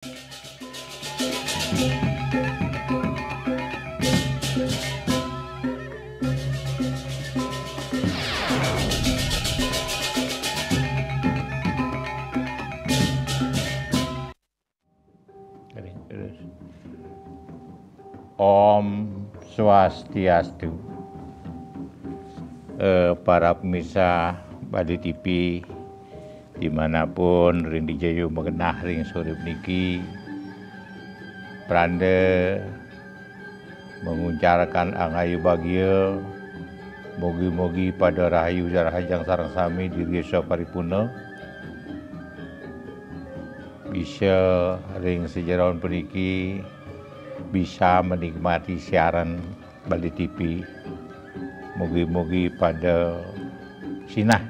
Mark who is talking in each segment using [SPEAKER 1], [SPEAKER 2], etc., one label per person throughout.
[SPEAKER 1] Om Swastiastu. Para pemirsa Bali TV dimanapun Rindi Jayu mengenah ring sore niki prande mengucapkan angayu bahagia mogi-mogi pada rahayu jarahajang sareng sami dirgesa paripurna bisa ring sejarawan peniki bisa menikmati siaran Bali TV. Mugi-mugi pada sinah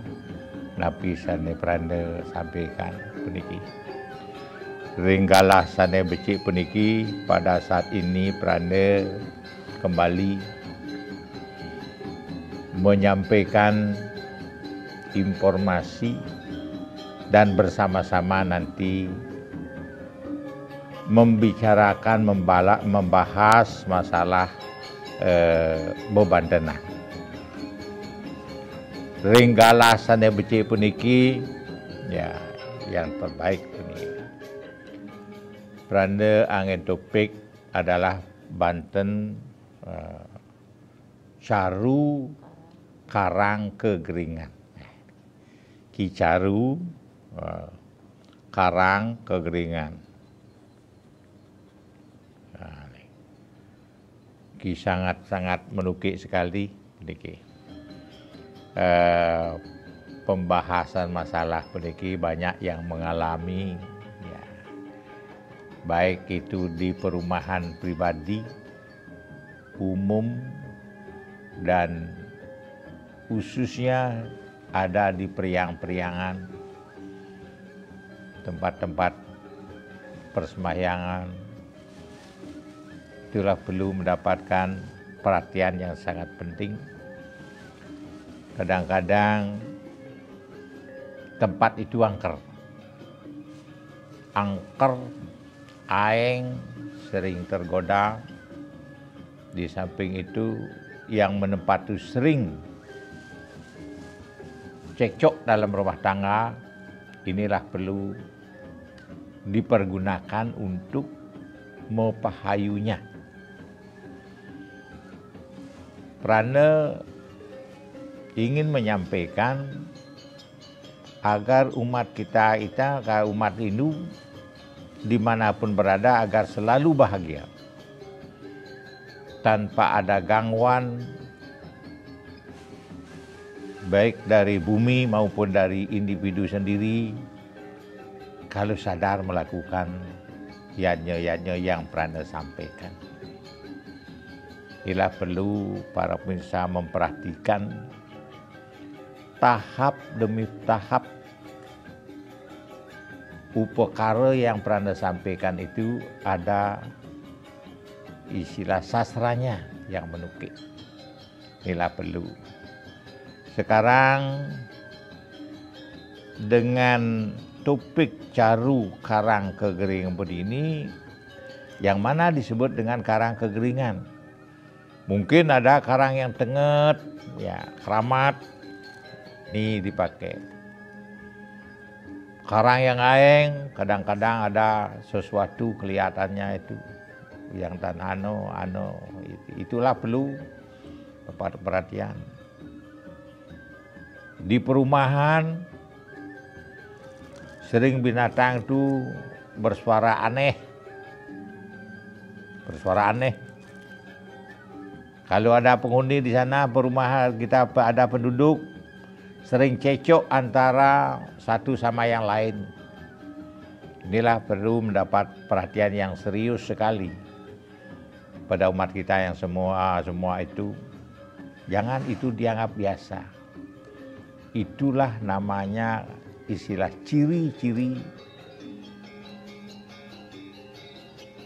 [SPEAKER 1] napi sane pranda sampaikan peniki. Ringgalah sane becik peniki pada saat ini pranda kembali menyampaikan informasi dan bersama-sama nanti membicarakan, membahas masalah beban tanah. Ringgalah sane becik puniki ya yang terbaik puniki. Pranda angin topik adalah Banten Caru Karang Kegeringan. Kicaru Karang Kegeringan. Ki sangat-sangat menukik sekali puniki. Pembahasan masalah peniki banyak yang mengalami ya, baik itu di perumahan pribadi, umum, dan khususnya ada di periang-periangan, tempat-tempat persembahyangan. Itulah perlu mendapatkan perhatian yang sangat penting. Kadang-kadang tempat itu angker, aeng sering tergoda. Di samping itu yang menempat itu sering cekcok dalam rumah tangga. Inilah perlu dipergunakan untuk mempahayunya. Prana ingin menyampaikan agar umat kita umat Hindu dimanapun berada agar selalu bahagia tanpa ada gangguan baik dari bumi maupun dari individu sendiri kalau sadar melakukan yatnya yang Prana sampaikan. Inilah perlu para pemirsa memperhatikan tahap demi tahap upakara yang Prana sampaikan itu ada istilah sastranya yang menukik. Inilah perlu. Sekarang dengan topik Caru Karang Kegeringan begini, yang mana disebut dengan karang kegeringan. Mungkin ada karang yang tenget, ya keramat, ini dipakai. Karang yang aeng, kadang-kadang ada sesuatu kelihatannya itu yang tan itulah perlu perhatian. Di perumahan sering binatang itu bersuara aneh. Kalau ada penghuni di sana, perumahan kita ada penduduk, sering cekcok antara satu sama yang lain. Inilah perlu mendapat perhatian yang serius sekali pada umat kita yang semua itu. Jangan itu dianggap biasa. Itulah namanya istilah ciri-ciri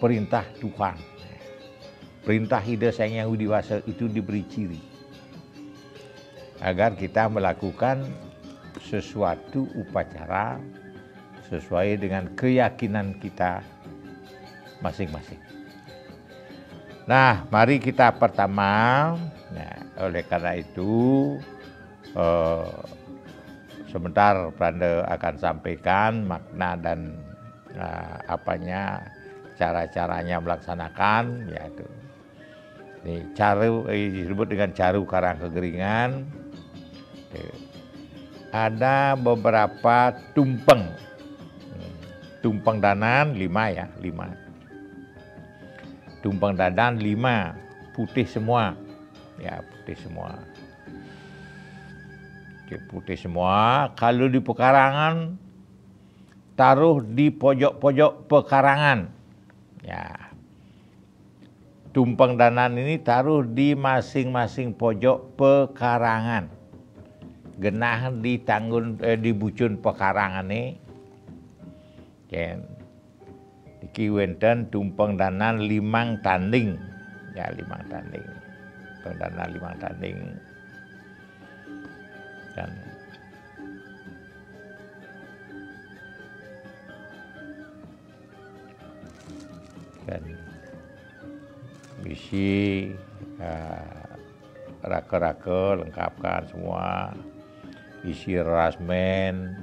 [SPEAKER 1] perintah Tuhan. Perintah Ida Sang Yang Widi Wasa itu diberi ciri agar kita melakukan sesuatu upacara sesuai dengan keyakinan kita masing-masing. Nah, mari kita pertama, nah, oleh karena itu sebentar Pranda akan sampaikan makna dan cara-caranya melaksanakan, yaitu ini caru disebut dengan caru karang kegeringan. Ada beberapa tumpeng danan 5 ya, 5. Tumpeng danan 5, putih semua, ya putih semua. Oke, putih semua. Kalau di pekarangan, taruh di pojok-pojok pekarangan, ya. Tumpeng danan ini taruh di masing-masing pojok pekarangan. Genah di tanggun di bucun pekarangan ini. Ken. Iki wenten tumpeng danan 5 tanding. Ya 5 tanding. Tumpeng danan 5 tanding. Dan isi raka-raka lengkapkan semua, isi rasmen,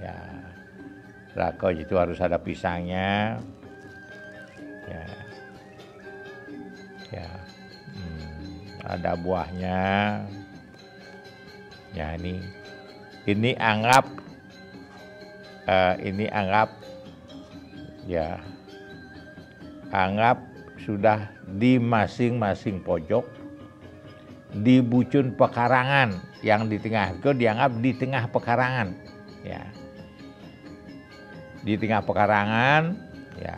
[SPEAKER 1] ya raka itu harus ada pisangnya, ya, ada buahnya, ya ini anggap ya anggap sudah di masing-masing pojok, di bucun pekarangan yang di tengah itu dianggap di tengah pekarangan, ya di tengah pekarangan, ya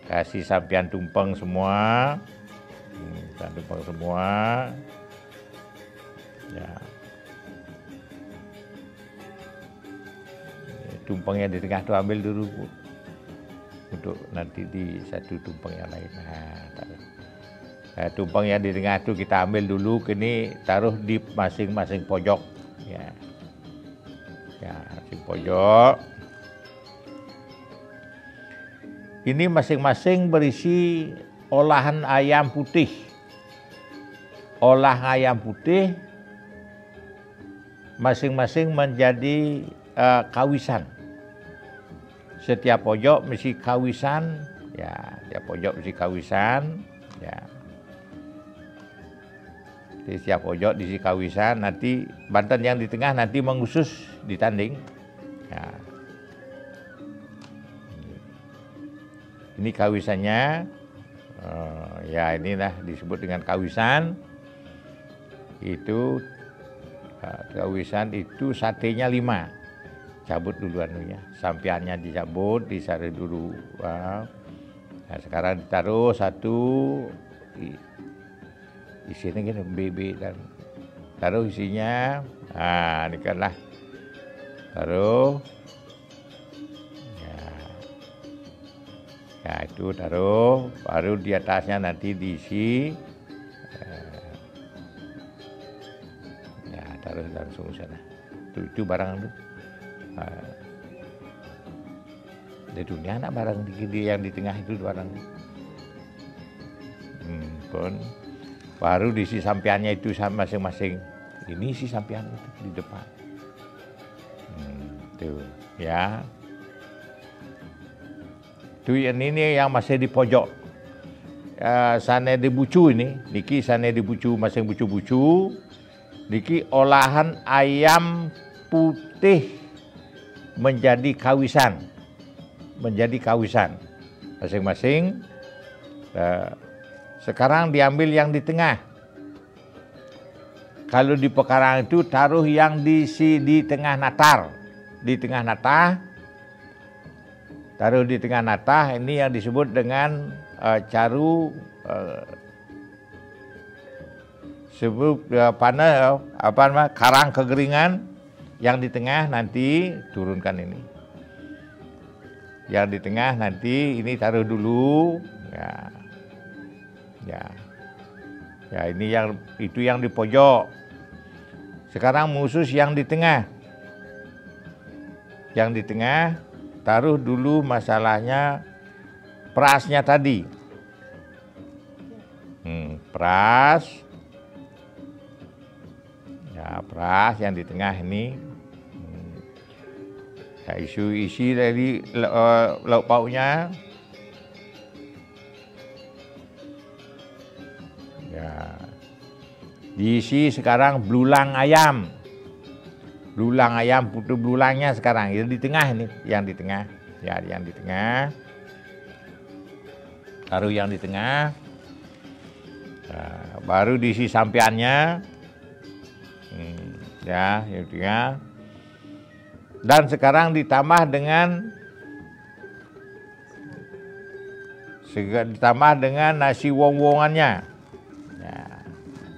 [SPEAKER 1] kasih sampian tumpeng semua, ya tumpengnya di tengah itu ambil dulu untuk nanti di satu tumpeng yang lain. Tumpeng yang di tengah itu kita ambil dulu, kini taruh di masing-masing pojok, ya masing pojok. Ini masing-masing berisi olahan ayam putih. Olah ayam putih masing-masing menjadi kawisan. Setiap pojok mesti kawisan, ya setiap pojok mesti kawisan, ya. Di setiap pojok diisi kawisan, nanti banten yang di tengah nanti mengusus ditanding, ya. Ini kawisannya, ya inilah disebut dengan kawisan. Itu kawisan itu satenya 5. Cabut dulu anunya, sampiannya dicabut, disaring dulu. Nah, sekarang ditaruh satu, isinya gini bebek dan taruh isinya. Nah, ini kanlah taruh. Ya itu taruh, baru di atasnya nanti diisi. Ya taruh langsung sana. Itu barang itu. Di dunia anak barang yang di tengah itu barang. Pun baru diisi sampiannya itu masing-masing. Ini isi sampian itu di depan. Tuh ya. Itu ini yang masih di pojok. Sana di bucu ini, niki sana di bucu, masing bucu-bucu. Niki olahan ayam putih menjadi kawisan, masing-masing. Sekarang diambil yang di tengah. Kalau di pekarangan itu taruh yang di tengah natar, taruh di tengah natah. Ini yang disebut dengan caru sebut karang kegeringan. Yang di tengah nanti turunkan ini. Yang di tengah nanti ini taruh dulu, ya ini itu yang di pojok. Sekarang khusus yang di tengah. Yang di tengah taruh dulu masalahnya perasnya tadi. Peras. Ya, peras yang di tengah ini. Ya, isi dari lauk pauknya. Ya. Diisi sekarang belulang ayam. Belulang ayam, putu belulangnya sekarang. Itu di tengah ini, yang di tengah. Ya, yang di tengah. Taruh yang di tengah. Nah, baru diisi sampiannya. Ya, yang di tengah. Dan sekarang ditambah dengan nasi wong-wongannya. Ya,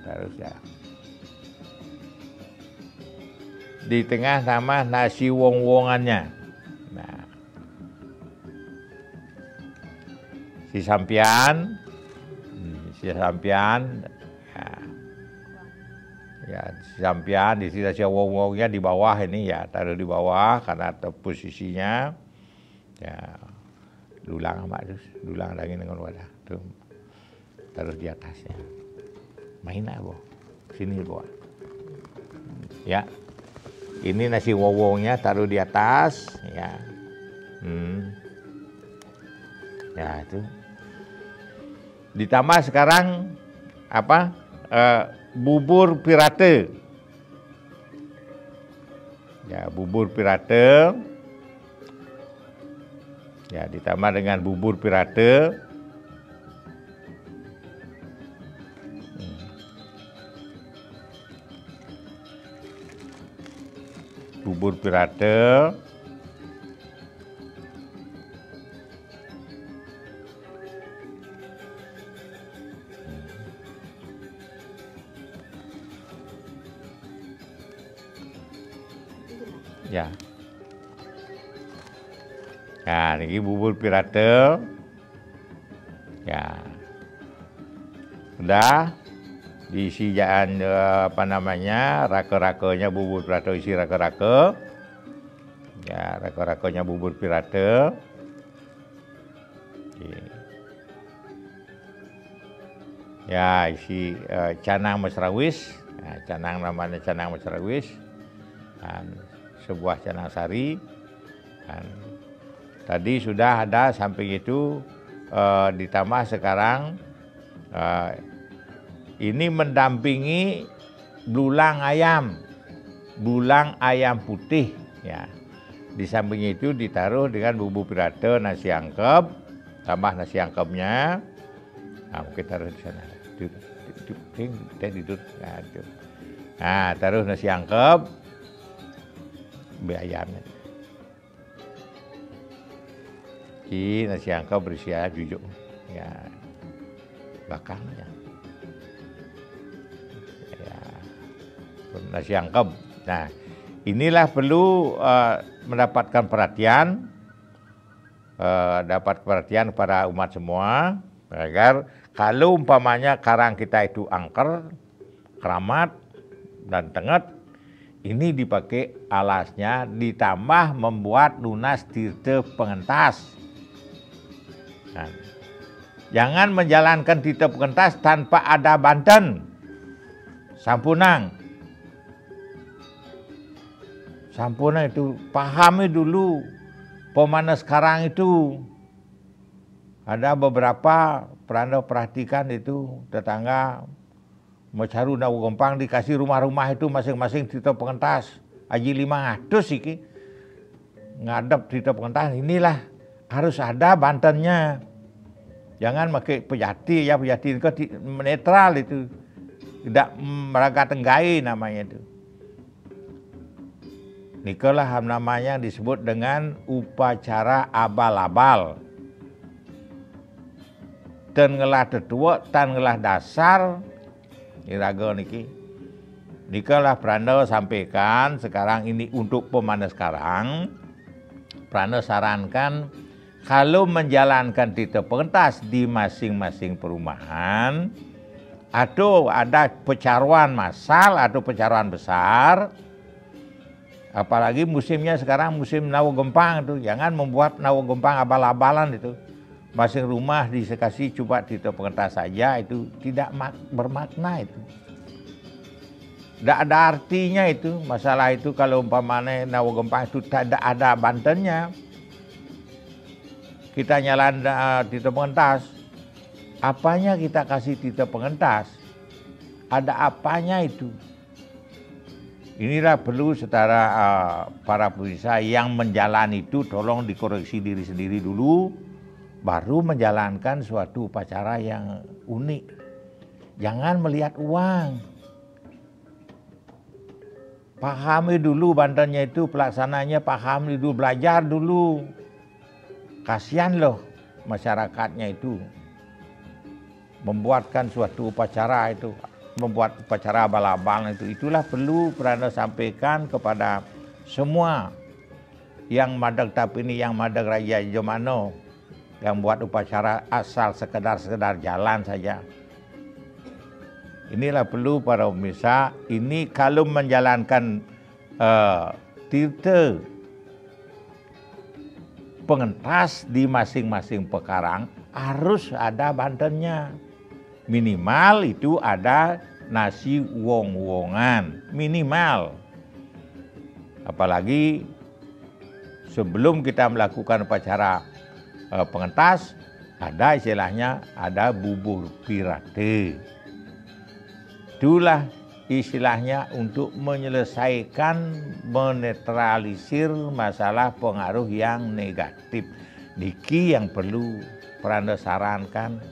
[SPEAKER 1] terus ya. Di tengah tambah nasi wong-wongannya. Nah, si sampian, ya si sampian, di sini nasi wong-wongnya di bawah ini ya, taruh di bawah karena posisinya. Ya, dulang amat terus, dulang lagi dengan wadah tuh, taruh di atasnya. Main apa? Sini bawa. Ya. Ini nasi wowongnya taruh di atas, ya. Ya itu. Ditambah sekarang apa? Bubur pirate. Ya, bubur pirate. Ya, ditambah dengan bubur pirate. Bubur pirate. Ya. Nah, ini bubur pirate. Ya. Udah. Diisi rake-rakenya bubur pirate, isi rake-rake. Ya, rake-rakenya bubur pirate. Ya, isi canang mesrawis. Nah, canang namanya canang mesrawis. Dan sebuah canang sari. Dan tadi sudah ada samping itu ditambah sekarang ini mendampingi belulang ayam putih, ya. Di samping itu ditaruh dengan bumbu pirate, nasi angkep, tambah nasi angkepnya. Nah, mungkin taruh di sana. Nah, taruh nasi angkep, ayamnya. Ini nasi angkep berisi jujuk, ya, belakangnya. Nasi angkep. Nah, inilah perlu mendapatkan perhatian, para umat semua, agar kalau umpamanya karang kita itu angker, keramat, dan tenget, ini dipakai alasnya, ditambah membuat lunas tirta pengentas. Nah, jangan menjalankan tirta pengentas tanpa ada banten, sampunang. Sampurna itu, pahami dulu pemanas sekarang itu. Ada beberapa perhatikan itu tetangga mecaru nawu gempang dikasih rumah-rumah itu masing-masing tirta pengentas. Aji 500 iki ngadep tirta pengentas. Inilah harus ada bantennya. Jangan pakai pejati, ya pejati itu netral itu. Tidak meraga tenggai namanya itu. Nikalah namanya disebut dengan upacara abal-abal. Tan ngelah tetua, tan ngelah dasar, iraga niki. Nikalah Pranda sampaikan sekarang ini untuk pemanas sekarang. Pranda sarankan kalau menjalankan tirta pengentas di masing-masing perumahan, atau ada pecaruan massal atau pecaruan besar. Apalagi musimnya sekarang musim nawa gempang itu, jangan membuat nawa gempang abal-abalan itu. masing rumah disekasi coba tito pengentas saja itu tidak bermakna itu. Tidak ada artinya itu. Masalah itu kalau umpamanya Nawa Gempang itu tidak ada bantennya. Kita nyalan tito pengentas. Apanya kita kasih tito pengentas? Ada apanya itu? Inilah perlu setara para pemirsa yang menjalani itu tolong dikoreksi diri sendiri dulu. Baru menjalankan suatu upacara yang unik. Jangan melihat uang. Pahami dulu bantennya itu pelaksananya, pahami dulu, belajar dulu. Kasihan loh masyarakatnya itu. Membuatkan suatu upacara itu, membuat upacara abal-abal itu. Itulah perlu Prana sampaikan kepada semua yang madag tapi ini yang madag Raja Jomano. Yang buat upacara asal sekedar jalan saja. Inilah perlu para pemirsa, ini kalau menjalankan tirta pengentas di masing-masing pekarang harus ada bantennya. Minimal itu ada nasi wong-wongan, minimal. Apalagi sebelum kita melakukan upacara pengentas, ada istilahnya ada bubur pirate. Itulah istilahnya untuk menyelesaikan, menetralisir masalah pengaruh yang negatif. Niki yang perlu Prana sarankan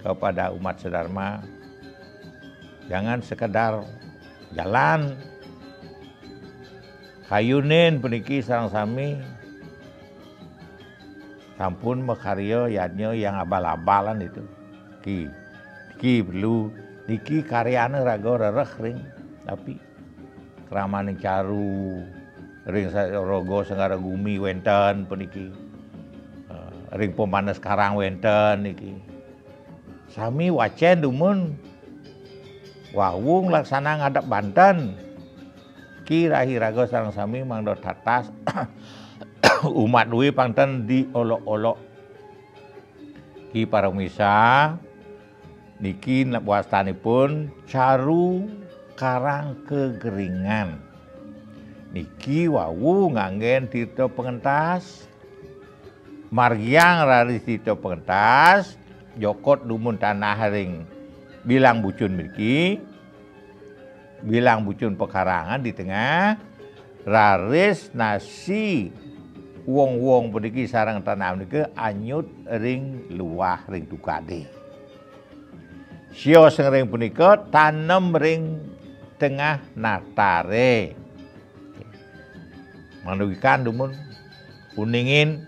[SPEAKER 1] kepada umat sedharma. Jangan sekedar jalan. Kayunin peniki sareng sami. Sampun makarya yadnya yang abal-abalan itu. Ki perlu. Niki karyane raga rereh ring tapi kramaning caru ring rogo senggara gumi wenten puniki ring pemanes karang wenten niki sami wacen dumun wawung laksana ngadap Banten ki rahi raga sareng sami mangdo tatas umat duwi pangten diolok-olok ki para misa. Niki wastanipun caru karang kegeringan. Niki wawu nganggen tito pengentas. Margiang rari tito pengentas. Jokot dumun tanah ring bilang bucun miki. Bilang bucun pekarangan di tengah. Raris nasi wong-wong peniki sarang tanah niki anyut ring luah ring tukade. Sio sering punika tanem ring tengah natare. Manugikan dumun kuningin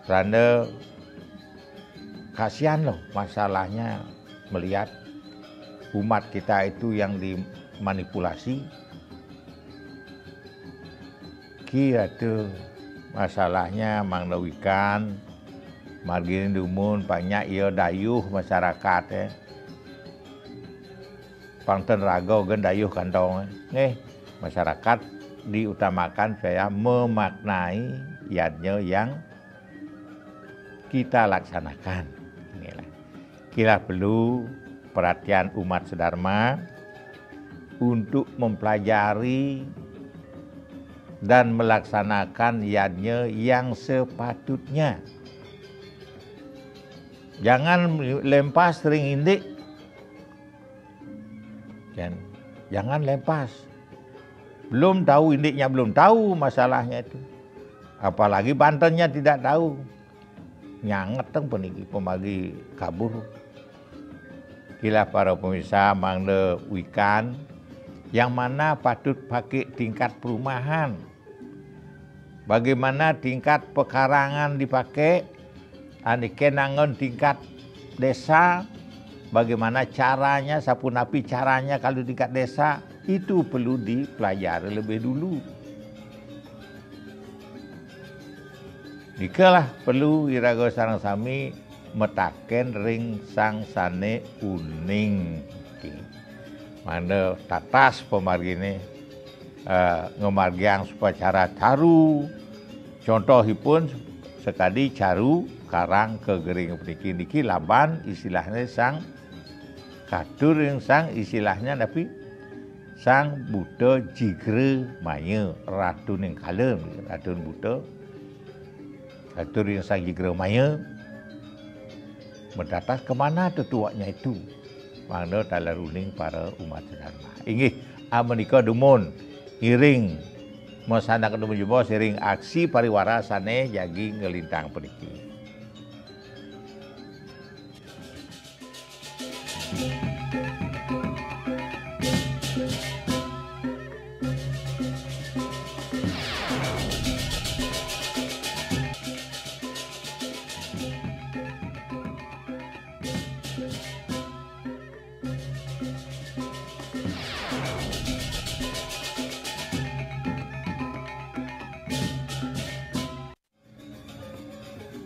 [SPEAKER 1] karena kasihan loh masalahnya melihat umat kita itu yang dimanipulasi. Kira tuh masalahnya mangnawikan margin dumun banyak ia dayuh masyarakat ya. Pangten rago gen dayuh kantong. Masyarakat diutamakan saya memaknai yadnya yang kita laksanakan. Inilah. Kira perlu perhatian umat sedharma untuk mempelajari dan melaksanakan yadnya yang sepatutnya. Jangan lempas ring indik. Jangan lempas. Belum tahu indiknya, belum tahu masalahnya itu. Apalagi bantennya tidak tahu. Nyanget teng peniki pemagi kabur. Kila para pemirsa mangde wikan yang mana patut pakai tingkat perumahan. Bagaimana tingkat pekarangan dipakai? Aniken nangon tingkat desa, bagaimana caranya, sapunapi caranya kalau tingkat desa, itu perlu dipelajari lebih dulu. Dikalah perlu iraga sareng sami metaken ring sang sane uning. Mana tatas pemargine ngemargiang upacara taru. Contohipun sekali caru karang kegering puniki niki laban istilahnya sang kadur yang sang istilahnya tapi sang Buddha jigre maya radun yang kalem radun Buddha kadur yang sang jigre maya mendatas kemana tetuanya itu mana talaruning para umat dharma inggih amenika dumun iring masana ketemu jumpa sering aksi pariwara sane jagi ngelintang puniki.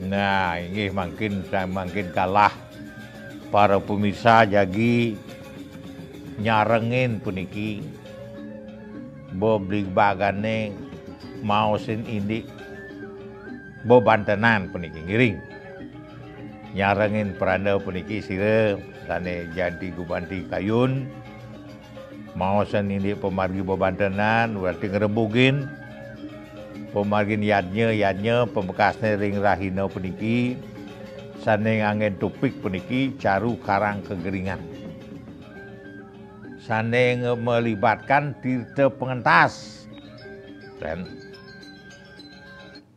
[SPEAKER 1] Nah, ini makin kalah para pemirsa jagi nyarengin puniki boblik bagane mau sin indik bo bantenan puniki ngiring nyarengin peranda puniki sire sane jadi gubanti kayun mau sin indik pemargi bo bantenan berarti ngerembugin pemargin yadnya pembekasnya ring rahina puniki sane angin tupik puniki caru karang kegeringan sane melibatkan tirta pengentas dan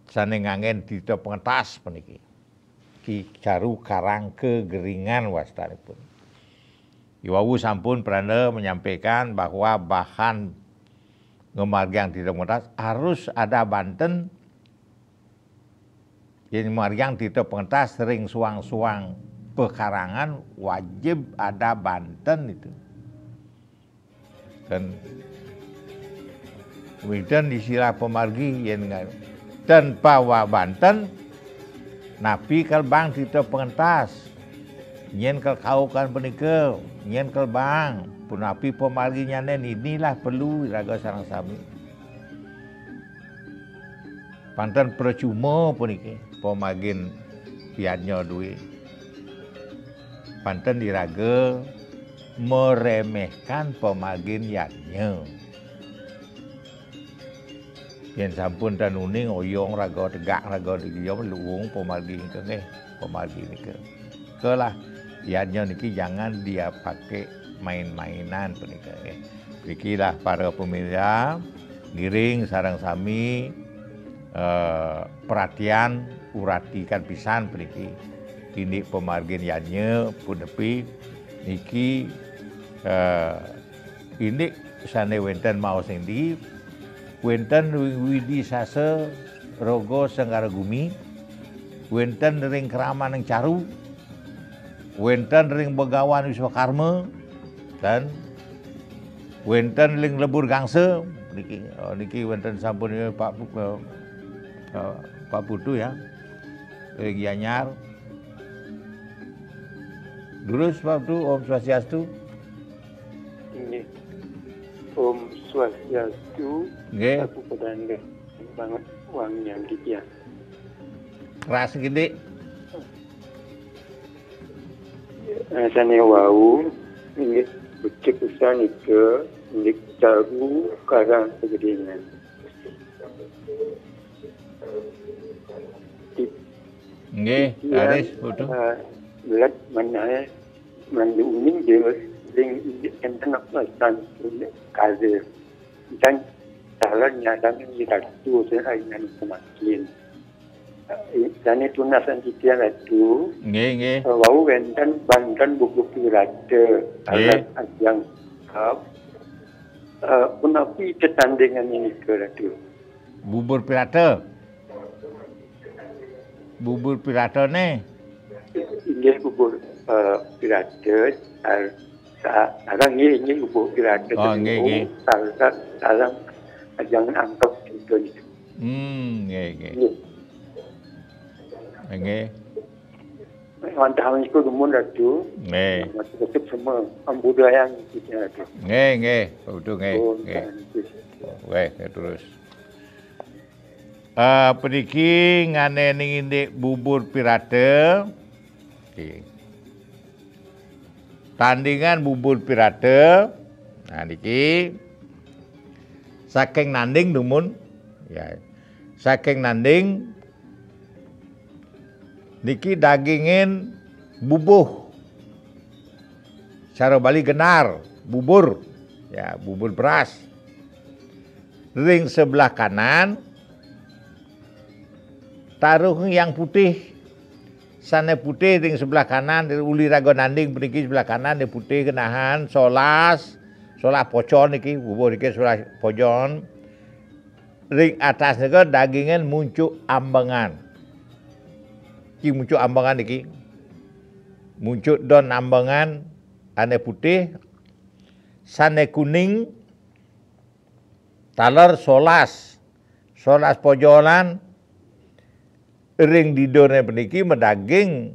[SPEAKER 1] sane angin tirta pengentas puniki ki caru karang kegeringan wastanipun Iwawu sampun pernah menyampaikan bahwa bahan ngemargiang tirta pengentas harus ada Banten yang margiang tirta pengentas sering suang-suang pekarangan wajib ada Banten itu dan kemudian istilah pemargi yang dan pawa Banten napi kalbang tirta pengentas nyen kau kan penikel nyen kalbang punapi pemarginya inilah perlu raga sarang sami. Panten percuma puniki pemagin piadnya duit. Panten diraga meremehkan pemagin yadnya. Yen sampun dan uning oyong raga tegak raga digiyom luung pemargi ke pemargi nike. Kelah yadnya niki jangan dia pakai main-mainan punika Bikilah para pemirsa giring sarang sami perhatian uratikan pisan puniki tindik pemargin yadnya pun nepi niki ini sane wenten mau sendi wenten widi sase rogo senggara gumi wenten ring keraman yang caru wenten ring begawan wiswakarma dan wenten ling lebur gangse niki wenten sampun Pak Putu ya Gianyar Durus Pak Putu Om Swastiastu
[SPEAKER 2] ini Om Swastiastu aku pedanda banget uangnya gitu ya
[SPEAKER 1] keras gede
[SPEAKER 2] sana wau ini becek usaha ke ini caru karang kegedean
[SPEAKER 1] nggih Aris Putu
[SPEAKER 2] belat mana uning dia ring enten apa tan kaze dan salahnya dan kita tu saya ingin semakin dan itu nasan kita itu
[SPEAKER 1] nggih
[SPEAKER 2] wau wenten Banten buku pirate yang punapi ketandingan ini ke itu
[SPEAKER 1] bubur pirate ne
[SPEAKER 2] ini bubur pirate sekarang ini bubur pirate
[SPEAKER 1] nggih
[SPEAKER 2] salah jangan angkat itu
[SPEAKER 1] nggih
[SPEAKER 2] Mantap itu dumun itu.
[SPEAKER 1] Nggih.
[SPEAKER 2] Masih semua budaya yang kita ada.
[SPEAKER 1] Nggih, betul nggih. Weh, terus. Peniki ngane ning bubur pirate. Okay. Tandingan bubur pirate. Nah niki saking nanding dumun ya. Saking nanding niki dagingin bubuh. Cara Bali genar, bubur. Ya, bubur beras. Ring sebelah kanan taruh yang putih. Sana putih ring sebelah kanan, uli rago nanding peniki sebelah kanan di putih kenahan solas pocon niki bubur niki sebelah pojon. Ring atas niki dagingan muncul ambengan. Ki muncul ambengan niki. Muncul don ambengan ane putih, sana kuning, taler solas pojolan. Ring didone peniki medaging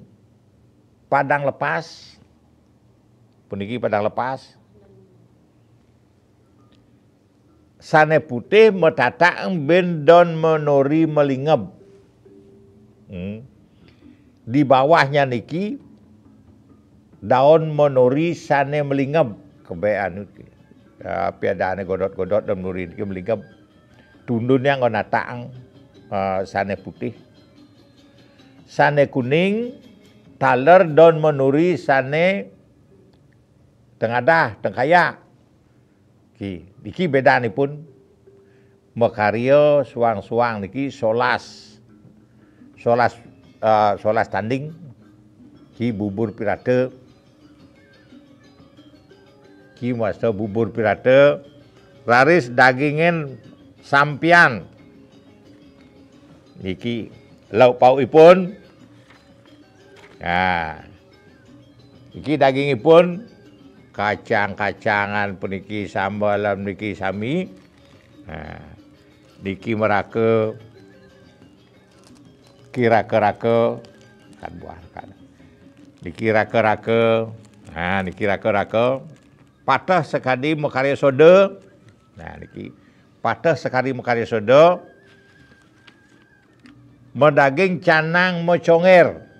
[SPEAKER 1] padang lepas. Peniki padang lepas. Sane putih metatak ben don menori melingep. Di bawahnya niki daun menori sane melingep. Kebean niki. Piadane godot-godot dan menori niki melingep. Tundun yang ngonataang sane putih. Sane kuning, taler don menuri sane tengadah, tengkaya. Niki beda nih pun. Mekario suang-suang niki solas tanding. Ki bubur pirate. Ki masa bubur pirate. Raris dagingin sampian. Niki lauk paukipun. Nah, iki dagingipun kacang-kacangan puniki sambalan niki sami. Nah, niki merake kira-kira kan buah kan. Niki rake-rake. Nah, niki rake-rake patah sekali makarya soda. Nah, niki patah sekali makarya soda. Medaging canang moconger.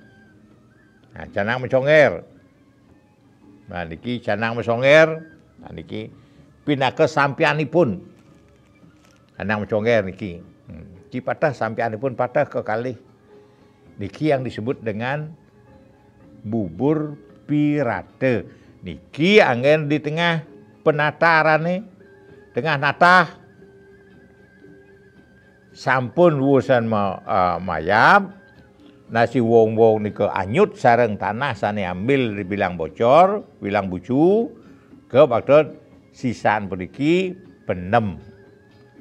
[SPEAKER 1] Nah, canang menconger. Nah, niki canang menconger. Nah, niki pinake sampianipun. Canang menconger niki. Niki patah sampianipun patah ke kali. Niki yang disebut dengan bubur pirate. Niki angin di tengah penataran nih. Tengah natah. Sampun wusan mayam. Nasi wong-wong nike anyut sareng tanah sane ambil dibilang bocor, bilang bucu, ke bakdon sisaan peniki penem.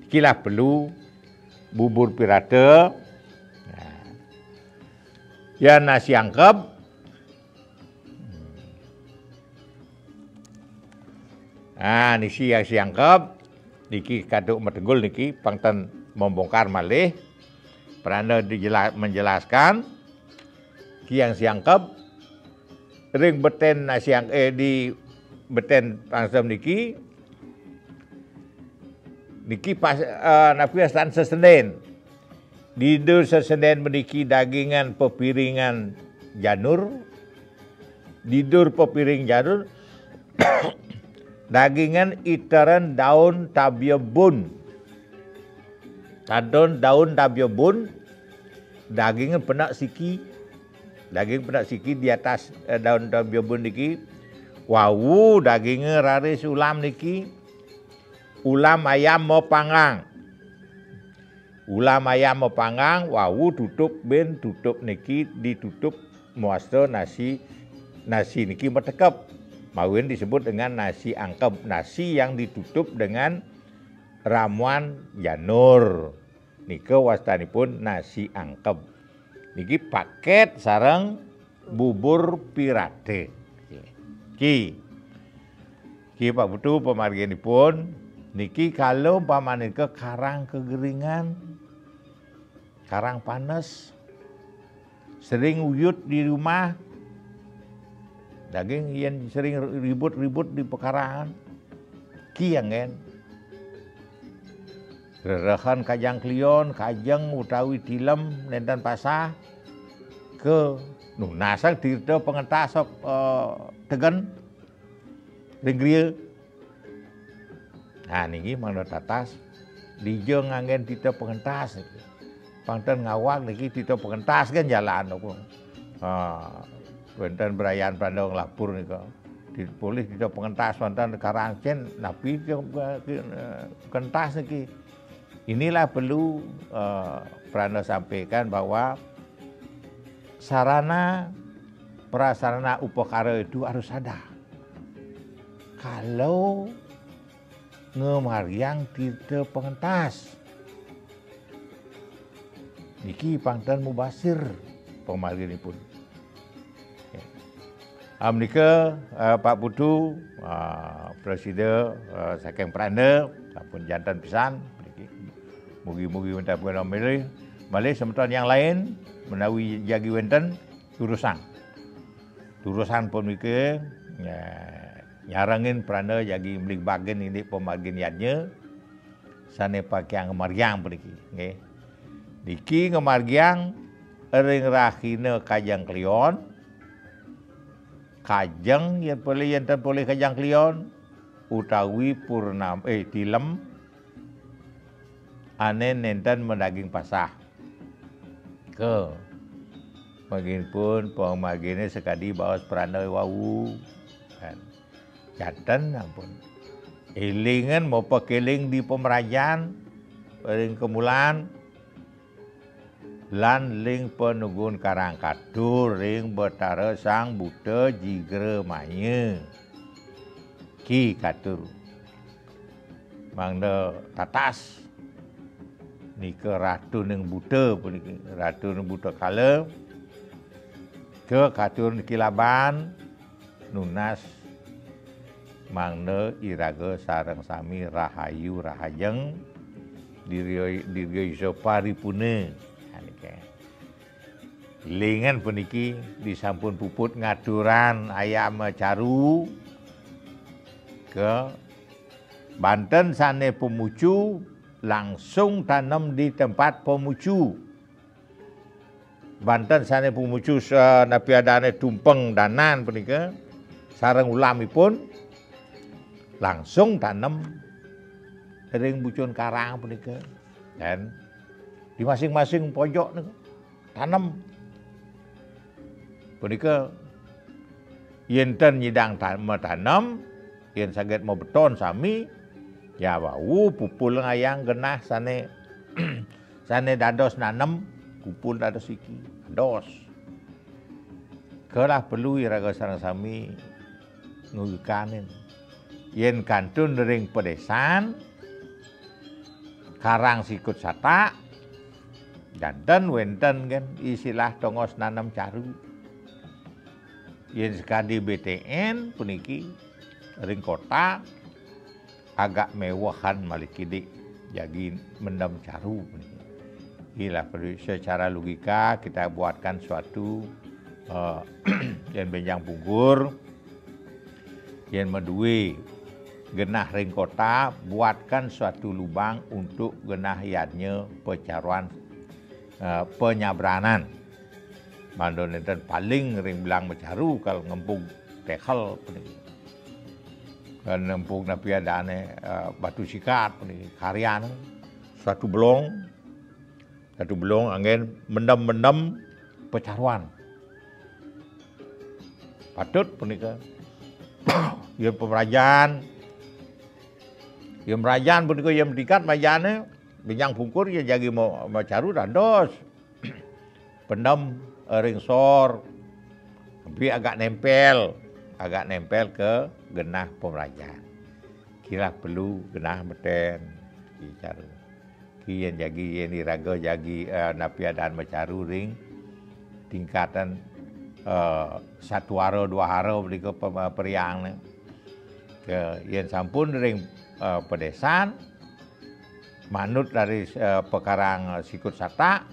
[SPEAKER 1] Ikilah perlu bubur pirate. Nah. Ya nasi angkep. Nah, nisi yang siangkep. Niki kaduk metenggul niki pangten membongkar malih. Peranda menjelaskan. Ki yang siangkep ring beten nasi yang di beten pangsem niki pas napiasan sesenen didur sesenen meniki dagingan pepiringan janur didur pepiring janur dagingan iteran daun tabiebun daun tabiebun dagingan penak siki. Daging penak siki di atas daun tabiebun niki. Wawu dagingnya raris ulam niki. Ulam ayam mau panggang. Ulam ayam mau panggang. Wawu tutup niki ditutup muasto nasi niki metekep. Mawin disebut dengan nasi angkep. Nasi yang ditutup dengan ramuan janur. Nika wastanipun nasi angkep. Niki paket sareng bubur pirate. Ki Pak Putu pemargianipun niki kalau umpamane ke karang kegeringan, karang panas, sering uyut di rumah, daging yang sering ribut-ribut di pekarangan, ki yang Rerehan kajang klion, kajeng utawi tilem nenten pasah ke nunasang tirta pengentas sok tegen ring grieu. Nah niki mangda tatas dijeng angin tirta pengentas niki. Pangten ngawak niki tirta pengentas kan jalan kok. Wonten berayaan Pandong Lapur nika. Dipulih tirta pengentas wonten Karangcen napi kentas niki. Inilah perlu Prana sampaikan bahwa sarana prasarana upakara itu harus ada. Kalau ngemaryang tirta pengentas, niki pangten mubasir pemarinipun. Menika Pak Putu Presiden saking Prana sampun jantan pisan. Mugi-mugi wonten pun milih malih semeton yang lain menawi jagi wonten turusan. Turusan pun mika nyarangin Prana jagi mlik bagen ini pemagen yadnya sane pakai ngemaryang mriki nggih. Niki ngemaryang ring rahina kajang klion. Kajeng yen boleh kajang klion utawi purnam tilem ane nenten mendaging pasah ke magin pun pemagine sekadi baos Prana wau kan janten ampun elingan mau pekeling di pemerajan ring kemulan lan ling penugun karang kadur ring betara sang Buddha jigre manye ki katur mangda tatas nika ratu ning Buddha puniki ratu ning Buddha kala ke katur niki laban nunas mangda iraga sareng sami rahayu rahajeng dirya iso paripune. Lingan puniki disampun puput ngaturan ayam caru ke Banten sane pemucu langsung tanam di tempat pemucu. Banten sane pemucu napi adane tumpeng danan punika sareng ulamipun langsung tanam ring bucun karang punika dan di masing-masing pojok niku tanam punika yen ten nyidang tanam yen saged mau beton sami ya wau pupul ngayang genah sane sane dados nanem pupul dados iki dados kelah perlu iraga sareng sami ngugikanen yen kantun ring pedesan karang sikut sata janten wenten kan istilah tongos nanam caru yen sekadi BTN puniki ring kota agak mewahan malikidik jadi mendam caru puniki. Inilah perlu secara logika kita buatkan suatu yang benjang punggur yang medui genah ring kota buatkan suatu lubang untuk genah yadnya pecaruan penyabranan. Mandon enten paling ring belang mecaru kalau ngempung tekhel puniki. Dan ngempung napi adane batu sikat puniki karyan satu belong angin mendem pecaruan. Patut punika. Yen pemerajan punika yen dikat majane binjang pungkur yen jagi mau macaru dandos. Pendem ring sor tapi agak nempel ke genah pemerajan. Kira perlu genah meten bicara. Kian jagi yen iraga jagi napi adaan macaru ring tingkatan satu haro dua haro beli ke periang ke yen sampun ring pedesan manut dari pekarang sikut sata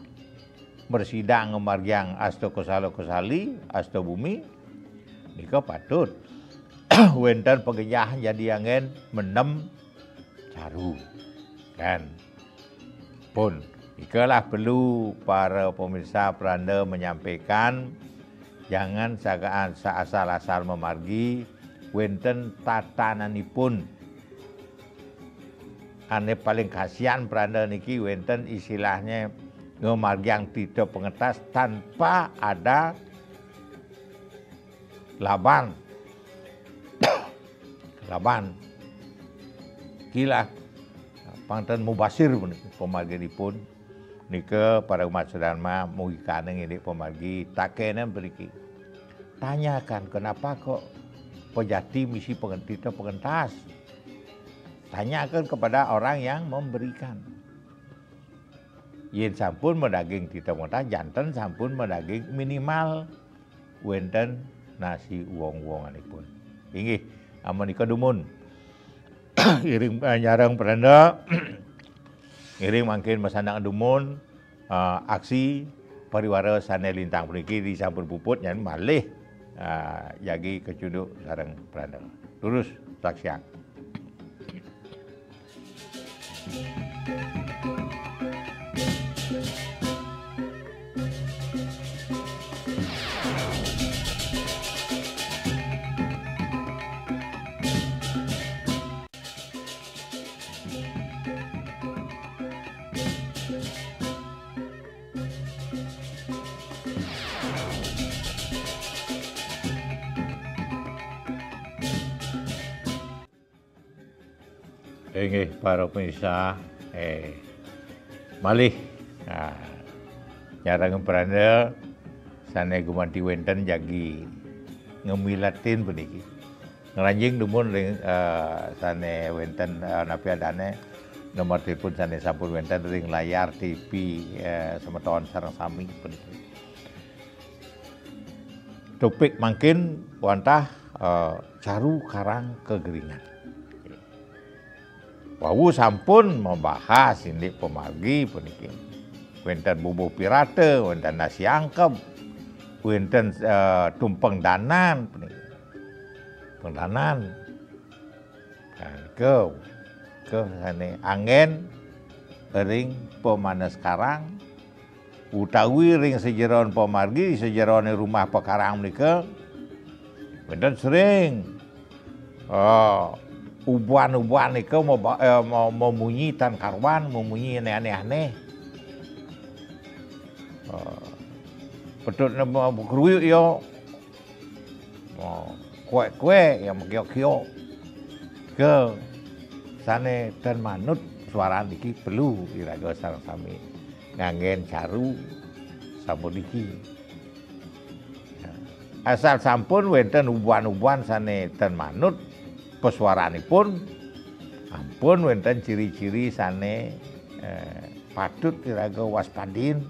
[SPEAKER 1] bersidang ngemarjang asto kosali asto bumi nika patut wenten pengenyahan jadi angin menem caru kan pun ikalah perlu para pemirsa Pranda menyampaikan jangan sagaan asal-asal memargi wenten tatananipun. Ane paling kasihan Pranda niki wenten istilahnya ngemargiang tito pengetas tanpa ada laban. Laban. Kilah pangten mubasir pemarginipun nika para umat sedharma mugi kaneng ini pemargi takenen beriki. Tanyakan kenapa kok pejati misi tito pengentas. Tanyakan kepada orang yang memberikan. Yen sampun medaging tito pengentas janten sampun medaging minimal wenten nasi uang-uanganipun. Inggih amonika dumun. Iring nyarang Pranda iring mangkin masandang dumun aksi pariwara sane lintang puniki disampun puput nyan malih yagi kecuduk sareng Pranda. Lurus saksiang. Inggih para pemirsa malih nyarang Pranda sane gumanti wenten jagi ngemilatin puniki. Ngranjing dumun ring sane wenten napi adane nomor telepon sane sampun wenten ring layar TV semeton sareng sami puniki. Topik mangkin wantah caru karang kegeringan. Wau sampun membahas ini pemargi puniki. Wenten bubuh pirate, wenten nasi angkep, wenten tumpeng danan puniki. Pengdanan. Ke sane angin ring pemana sekarang utawi ring sejeron pemargi sejeron rumah pekarang menika wenten sering ubuan-ubuan itu mau munyi tan karwan, mau munyi aneh-aneh. Petut mau keruyuk yo, kue-kue yang mengkiok-kiok ke sana dan manut suara niki perlu iraga sareng sami nganggen caru sampun niki. Asal sampun wenten ubuan-ubuan sana dan manut pesuaranipun ampun wenten ciri-ciri sane patut iraga waspadin,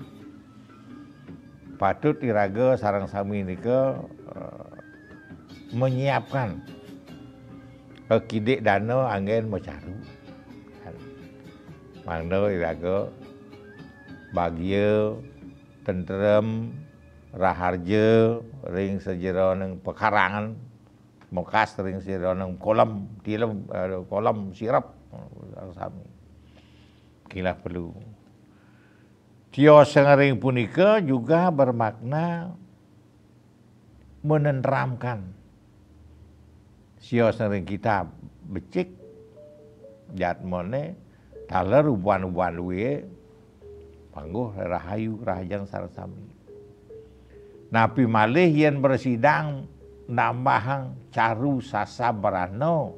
[SPEAKER 1] patut iraga sareng sami nika menyiapkan kidik dana anggen macaru. Mangda iraga bagya tentrem raharja ring sejeroning pekarangan mokas ring sejeroning kolam tilem kolam sirap sami. Kila perlu. Tio sengering punika juga bermakna menenteramkan. Sio sengering kita becik jatmone taler ubuan-ubuan luwe pangguh rahayu rahajang sareng sami. Napi malih yen bersidang nambahang caru sasabrano.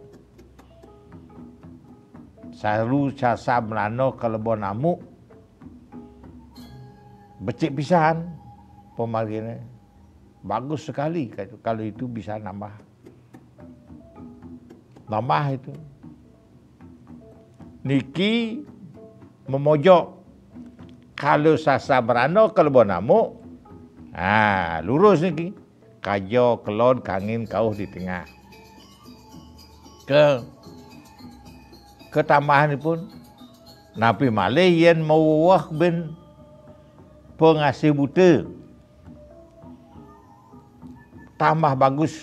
[SPEAKER 1] Caru sasabrano kelebon amuk. Becik pisan pemargine. Bagus sekali kalau itu bisa nambah. Nambah itu. Niki memojok kalau sasabrano kelebon amuk. Lurus niki. Kajo kelon kangin kauh di tengah. Ketambahan pun napi malih yen mawah ben pengasih buta. Tambah bagus.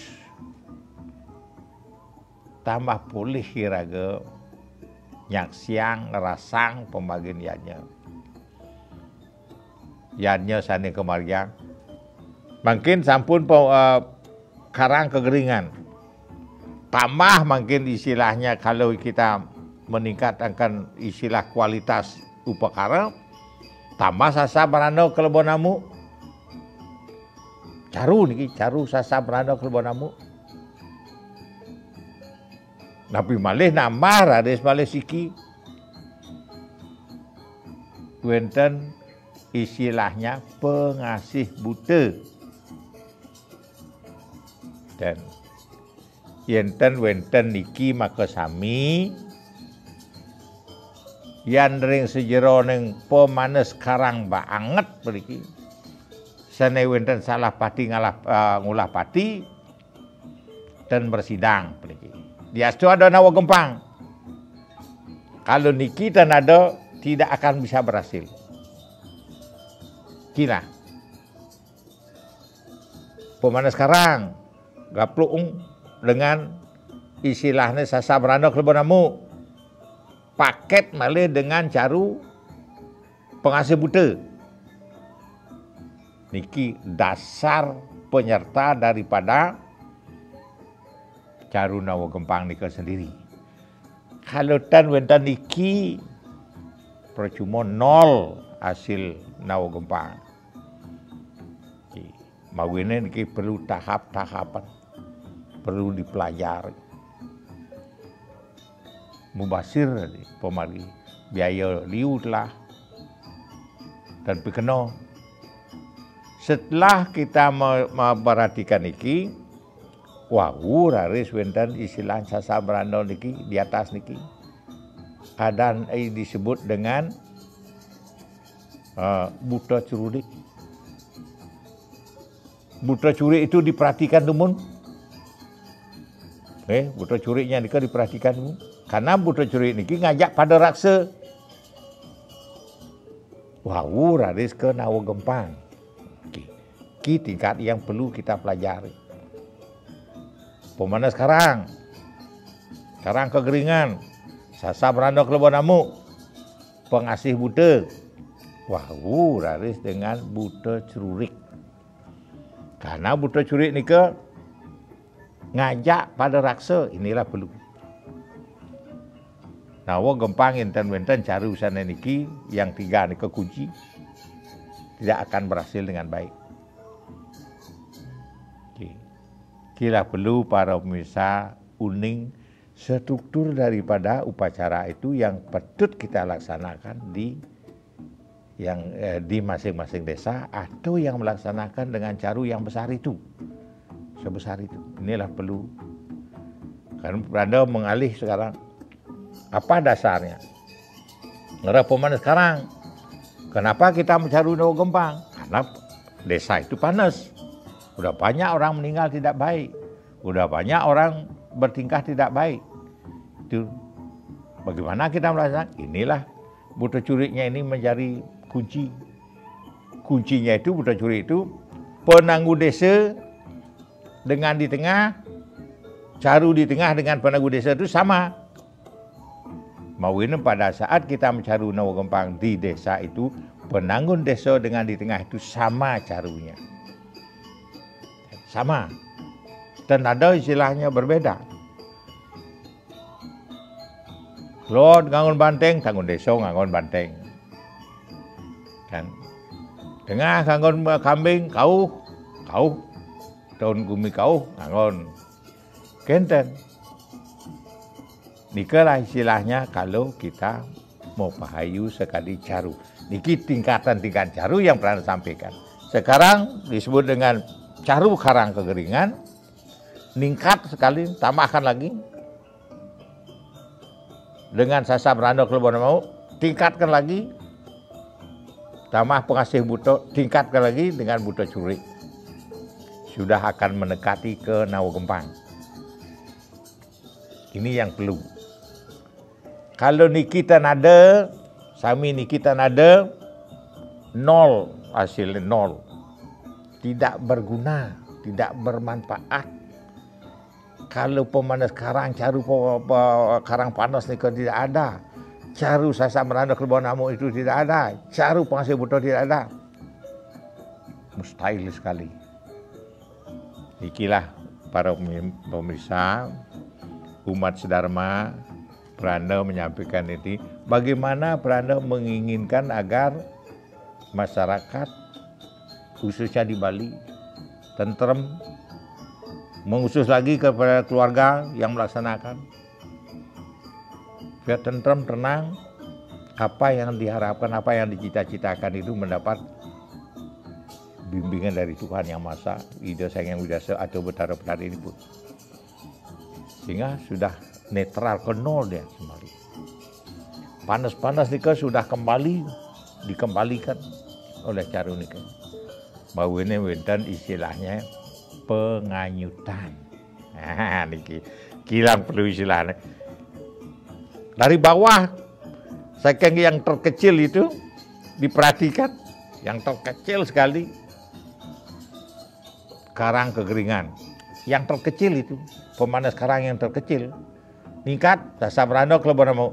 [SPEAKER 1] Tambah pulih kiraga nyak siang rasang pembagiannya. Yannya sana kemariang. Mungkin sampun karang kegeringan. Tambah mungkin istilahnya kalau kita meningkatkan istilah kualitas upakara, tambah sasa berano kelebonamu. Caru niki, caru sasa berano kelebonamu. Tapi malih nambah rades malih siki. Wenten istilahnya pengasih buta. Dan yenten wenten niki maka sami yan ring sejero ning pemanes karang banget mriki. Sene wenten salah pati ngulah pati dan bersidang mriki. Diastu ada nawa gempang. Kalau niki dan ada tidak akan bisa berhasil. Kira pemanes karang gaplung dengan istilahnya sasa berano kelebonamu paket malih dengan caru pengasih buta. Niki dasar penyerta daripada caru nawa gempang nika sendiri. Kalau tan wentan niki percuma nol hasil nawa gempang. Mawine niki perlu tahap-tahapan, perlu dipelajari. Mubasir pemari biaya liut lah dan pikeno. Setelah kita memperhatikan niki, wau raris wenten istilah sasa berandol niki di atas niki. Adan disebut dengan buta curudik. Buta curi itu diperhatikan tumun. Buta curiknya niki diperhatikan tumun. Karena buta curi niki ngajak pada raksa. Wau raris ke nawa gempang. Ki tingkat yang perlu kita pelajari. Pemanas karang kegeringan, sasa berandok kelebonamu, pengasih buta. Wau raris dengan buta curik. Karena buta curik ni ngajak pada raksa, inilah perlu. Nawa gempang enten-enten cari usana niki yang tiga ni kunci tidak akan berhasil dengan baik. Kira perlu para pemirsa uning struktur daripada upacara itu yang patut kita laksanakan di masing-masing desa atau yang melaksanakan dengan cara yang besar itu. Sebesar itu. Inilah perlu. Karena Anda mengalih sekarang. Apa dasarnya? Ngera pemanas sekarang. Kenapa kita mencari nawa gempang? Karena desa itu panas. Udah banyak orang meninggal tidak baik. Udah banyak orang bertingkah tidak baik. Itu bagaimana kita melaksanakan? Inilah buta curiknya ini menjadi kunci. Kuncinya itu buta curi itu penanggu desa dengan di tengah, caru di tengah dengan penanggu desa itu sama. Mawin pada saat kita mencari nawa gempang di desa itu, penanggung desa dengan di tengah itu sama carunya. Sama. Dan ada istilahnya berbeda. Lord ngangon banteng, tanggung desa ngangon banteng. Kan? Tengah ngangon kambing, kau, tahun gumi kau, ngangon. Kenten. Nikalah istilahnya kalau kita mau pahayu sekali caru. Niki tingkatan-tingkatan caru yang pernah disampaikan. Sekarang disebut dengan caru karang kegeringan. Ningkat sekali, tambahkan lagi. Dengan sasa berandok lebon mau, tingkatkan lagi. Tambah pengasih buta, tingkatkan lagi dengan buta curi. Sudah akan mendekati ke nawa gempang. Ini yang perlu. Kalau nikita nada, sami nikita nada, nol hasilnya nol. Tidak berguna, tidak bermanfaat. Kalau pemanas karang, caru karang panas ni tidak ada. Caru sasa merandok lebon namu itu tidak ada. Caru pengasih buta tidak ada. mustahil sekali. Ikilah para pemirsa, umat sedharma, Prana menyampaikan ini. Bagaimana Prana menginginkan agar masyarakat, khususnya di Bali, tentrem, mengusus lagi kepada keluarga yang melaksanakan. Biar tentrem, tenang, apa yang diharapkan, apa yang dicita-citakan itu mendapat bimbingan dari Tuhan Yang Maha Esa, Ida Sang Hyang Widasa atau Betara Betara ini pun. Sehingga sudah netral ke nol dia kembali. Panas-panas nika sudah dikembalikan oleh Caru nika. Bahwa ini wenten istilahnya penganyutan. Nah, niki kilang perlu istilahnya. Dari bawah, saking yang terkecil itu diperhatikan, yang terkecil sekali, karang kekeringan. Yang terkecil itu, pemanas karang yang terkecil, ningkat, dasa Prana kalau mau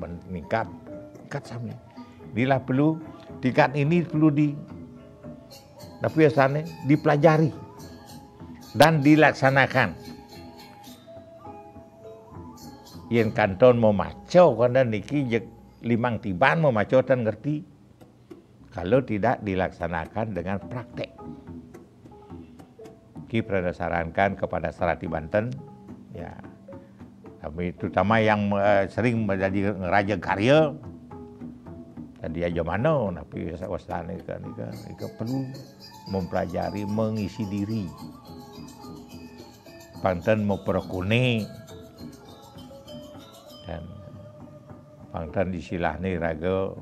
[SPEAKER 1] meningkat sami. Bila perlu, tingkat ini perlu tapi biasanya dipelajari dan dilaksanakan. Yen kanton mau maco karena niki limang tiban mau maco dan ngerti. Kalau tidak dilaksanakan dengan praktek. Ki Prana sarankan kepada Sarati Banten, ya, tapi terutama yang sering menjadi ngeraja karya, tadi aja mana, tapi wasana ikan perlu mempelajari, mengisi diri. Banten mau perkune. Dan Banten disilahni raga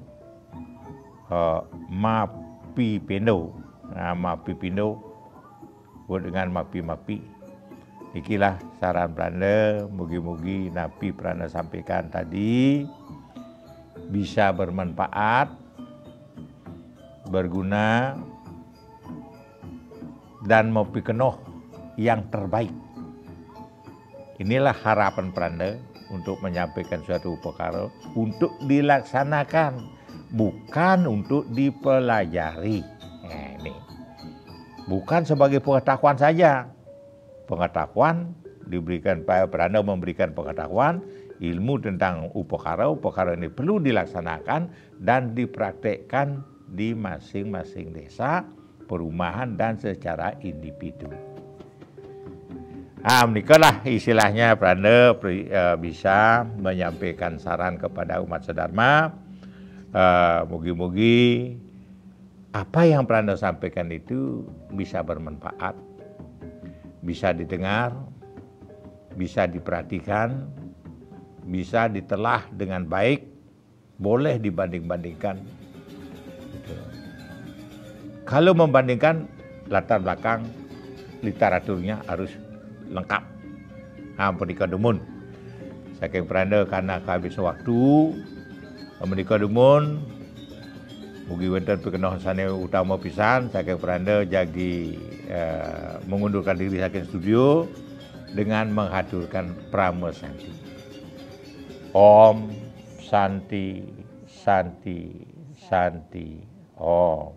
[SPEAKER 1] Mapi Pindo. Nah, Mapi Pindo dengan Mapi. Ikilah saran Prana, mugi-mugi Napi Prana sampaikan tadi bisa bermanfaat, berguna, dan mau pikenoh yang terbaik. Inilah harapan Prana untuk menyampaikan suatu perkara untuk dilaksanakan, bukan untuk dipelajari. Nah, ini bukan sebagai pengetahuan saja. Pengetahuan diberikan, Prana memberikan pengetahuan, ilmu tentang upakara ini perlu dilaksanakan dan dipraktekkan di masing-masing desa, perumahan, dan secara individu. Menikalah istilahnya Prana bisa menyampaikan saran kepada umat sedharma. Mugi-mugi apa yang Prana sampaikan itu bisa bermanfaat, bisa didengar, bisa diperhatikan, bisa ditelah dengan baik, boleh dibanding-bandingkan. Kalau membandingkan, latar belakang literaturnya harus lengkap. Menika dumun. Saking Prana karena kehabisan waktu, menika dumun. Mugi wonten pikenoh sane utama pisan, saking Prana jagi mengundurkan diri saking studio dengan menghaturkan Prama Santi. Om Santi Santi Santi Om.